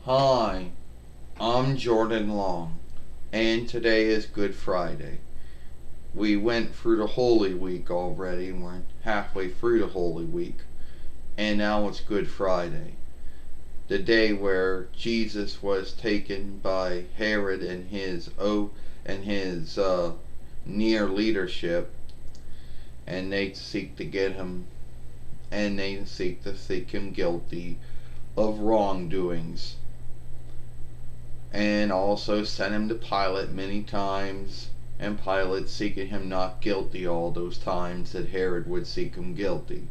Hi, I'm Jordan Long, and today is Good Friday. We went through the Holy Week already, and we're halfway through the Holy Week, and now it's Good Friday, the day where Jesus was taken by Herod and his near leadership, and they seek to get him, and they seek him guilty of wrongdoings, and also sent him to Pilate many times, and Pilate seeking him not guilty all those times that Herod would seek him guilty.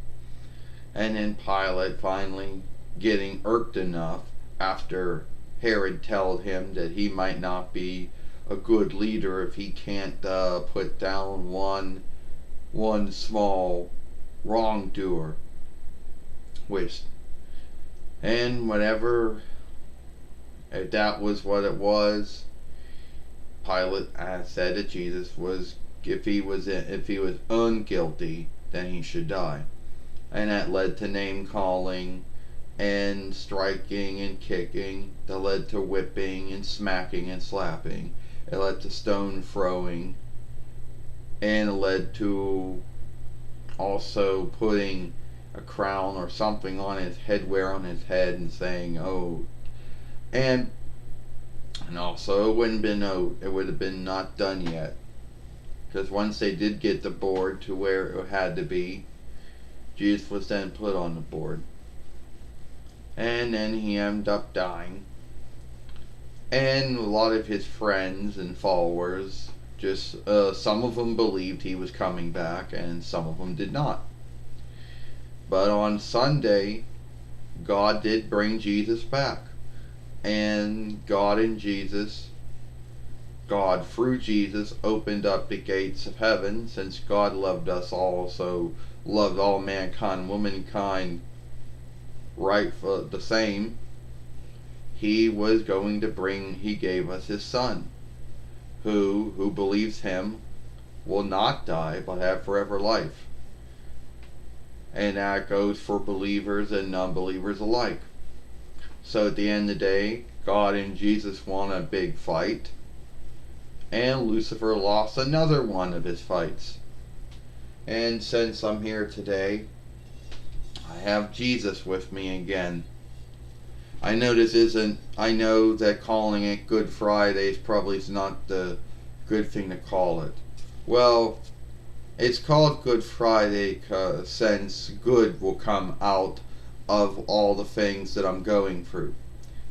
And then Pilate finally getting irked enough after Herod told him that he might not be a good leader if he can't put down one small wrongdoer, which and whatever if that was what it was, Pilate said that Jesus was, if he was unguilty, then he should die, and that led to name calling, and striking and kicking. That led to whipping and smacking and slapping. It led to stone throwing, and it led to also putting a crown or something on his headwear on his head and saying, "Oh," and also it would have been not done yet, because once they did get the board to where it had to be, Jesus was then put on the board, and then he ended up dying, and a lot of his friends and followers just some of them believed he was coming back, and some of them did not. But on Sunday, God did bring Jesus back. And God through Jesus opened up the gates of heaven, since God loved us all, so loved all mankind, womankind, right for the same. He gave us his Son, who believes him will not die but have forever life. And that goes for believers and non-believers alike. So at the end of the day, God and Jesus won a big fight, and Lucifer lost another one of his fights. And since I'm here today, I have Jesus with me again. I know that calling it Good Friday is probably not the good thing to call it. Well, it's called Good Friday since good will come out of all the things that I'm going through.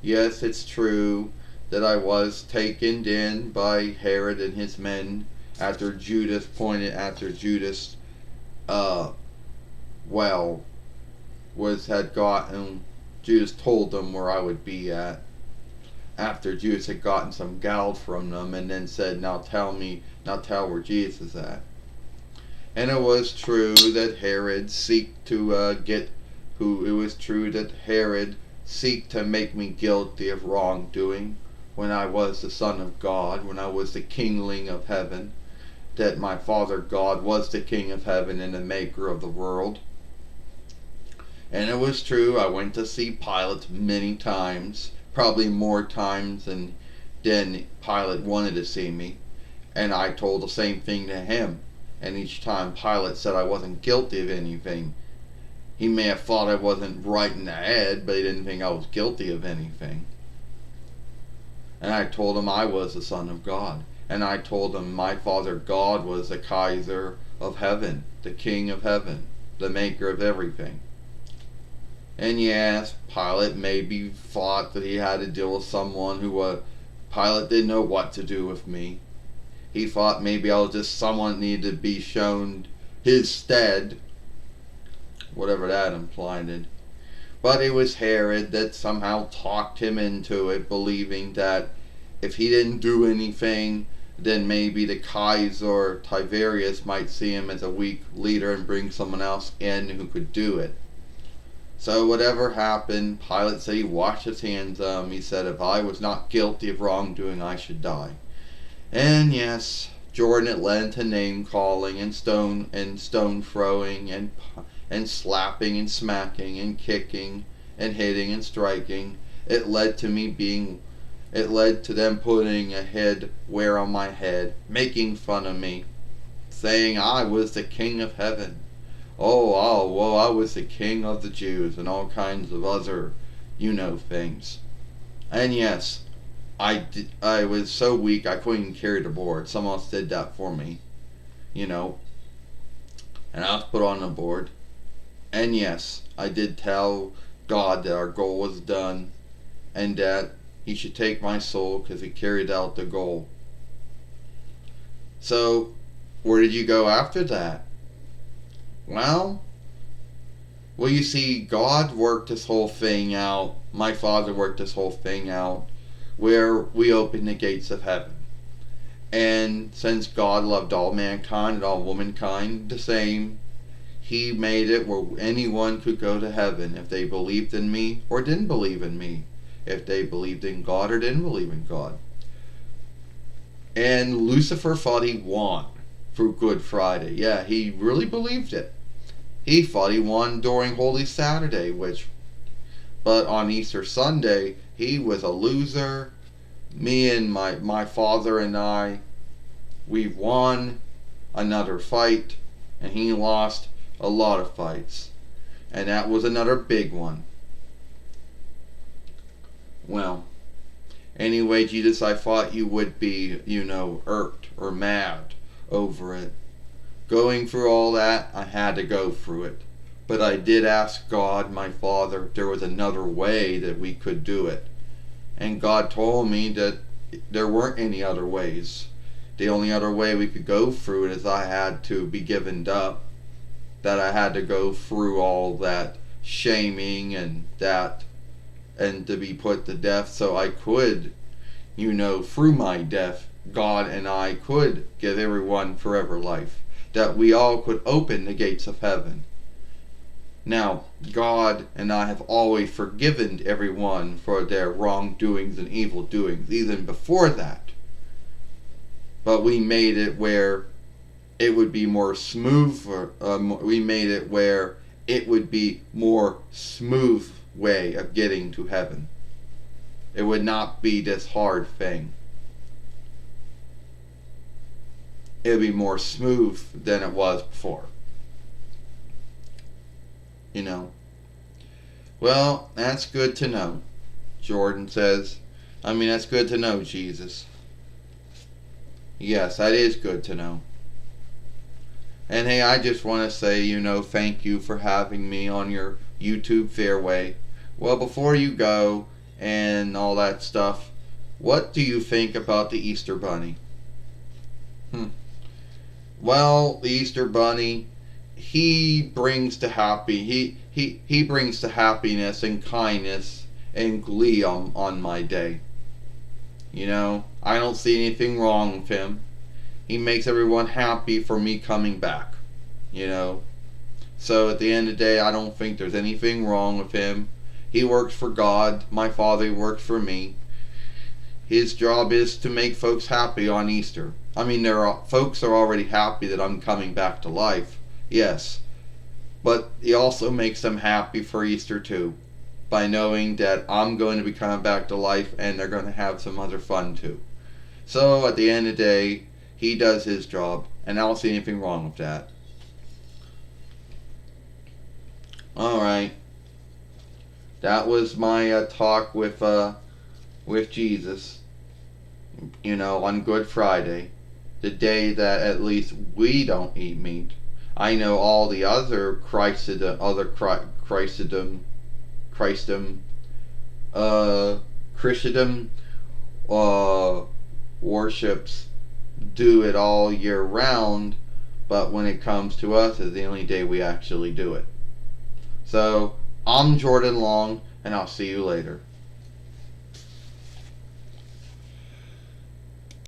Yes, it's true that I was taken in by Herod and his men after Judas, Judas told them where I would be at, after Judas had gotten some gold from them, and then said, now tell where Jesus is at. And it was true that Herod seek to make me guilty of wrongdoing when I was the Son of God, when I was the Kingling of heaven, that my Father God was the King of heaven and the Maker of the world. And it was true, I went to see Pilate many times, probably more times than Pilate wanted to see me, and I told the same thing to him. And each time Pilate said I wasn't guilty of anything. He may have thought I wasn't right in the head, but he didn't think I was guilty of anything. And I told him I was the Son of God. And I told him my Father God was the Kaiser of heaven, the King of heaven, the Maker of everything. And yes, Pilate maybe thought that he had to deal with someone Pilate didn't know what to do with me. He thought maybe I was just someone needed to be shown his stead, whatever that implied. But it was Herod that somehow talked him into it, believing that if he didn't do anything, then maybe the Kaiser Tiberius might see him as a weak leader and bring someone else in who could do it. So whatever happened, Pilate said he washed his hands of him. He said if I was not guilty of wrongdoing, I should die. And yes, Jordan, it led to name calling and stone throwing and slapping and smacking and kicking and hitting and striking. It led to me being it led to them putting a head wear on my head, making fun of me, saying I was the king of heaven. Well, I was the king of the Jews, and all kinds of other, things. And yes, I was so weak I couldn't even carry the board. Someone else did that for me, you know, and I was put on the board. And yes, I did tell God that our goal was done, and that He should take my soul because He carried out the goal. So, where did you go after that? Well, you see, God worked this whole thing out. My Father worked this whole thing out where we opened the gates of heaven. And since God loved all mankind and all womankind the same, He made it where anyone could go to heaven if they believed in me or didn't believe in me, if they believed in God or didn't believe in God. And Lucifer thought he won through Good Friday. Yeah, he really believed it. He thought he won during Holy Saturday, but on Easter Sunday, he was a loser. Me and my father and I, we won another fight, and he lost a lot of fights. And that was another big one. Well, anyway, Jesus, I thought you would be, irked or mad over it. Going through all that, I had to go through it. But I did ask God, my Father, if there was another way that we could do it. And God told me that there weren't any other ways. The only other way we could go through it is I had to be given up. That I had to go through all that shaming and to be put to death so I could, through my death, God and I could give everyone forever life. That we all could open the gates of heaven. Now, God and I have always forgiven everyone for their wrongdoings and evil doings, even before that. But we made it where it would be more smooth. We made it where it would be more smooth way of getting to heaven. It would not be this hard thing. It would be more smooth than it was before. Well, that's good to know, Jordan says. That's good to know, Jesus. Yes, that is good to know. And hey, I just want to say, thank you for having me on your YouTube Fairway. Well, before you go and all that stuff, what do you think about the Easter Bunny? Well, the Easter Bunny, he brings to he brings to happiness and kindness and glee on my day. I don't see anything wrong with him. He makes everyone happy for me coming back. So at the end of the day, I don't think there's anything wrong with him. He works for God. My Father works for me. His job is to make folks happy on Easter. Folks are already happy that I'm coming back to life. Yes. But he also makes them happy for Easter too, by knowing that I'm going to be coming back to life and they're going to have some other fun too. So at the end of the day, he does his job, and I don't see anything wrong with that. Alright. That was my talk with Jesus, on Good Friday, the day that at least we don't eat meat. I know all the other Christendom worships do it all year round, but when it comes to us, it's the only day we actually do it. So, I'm Jordan Long, and I'll see you later.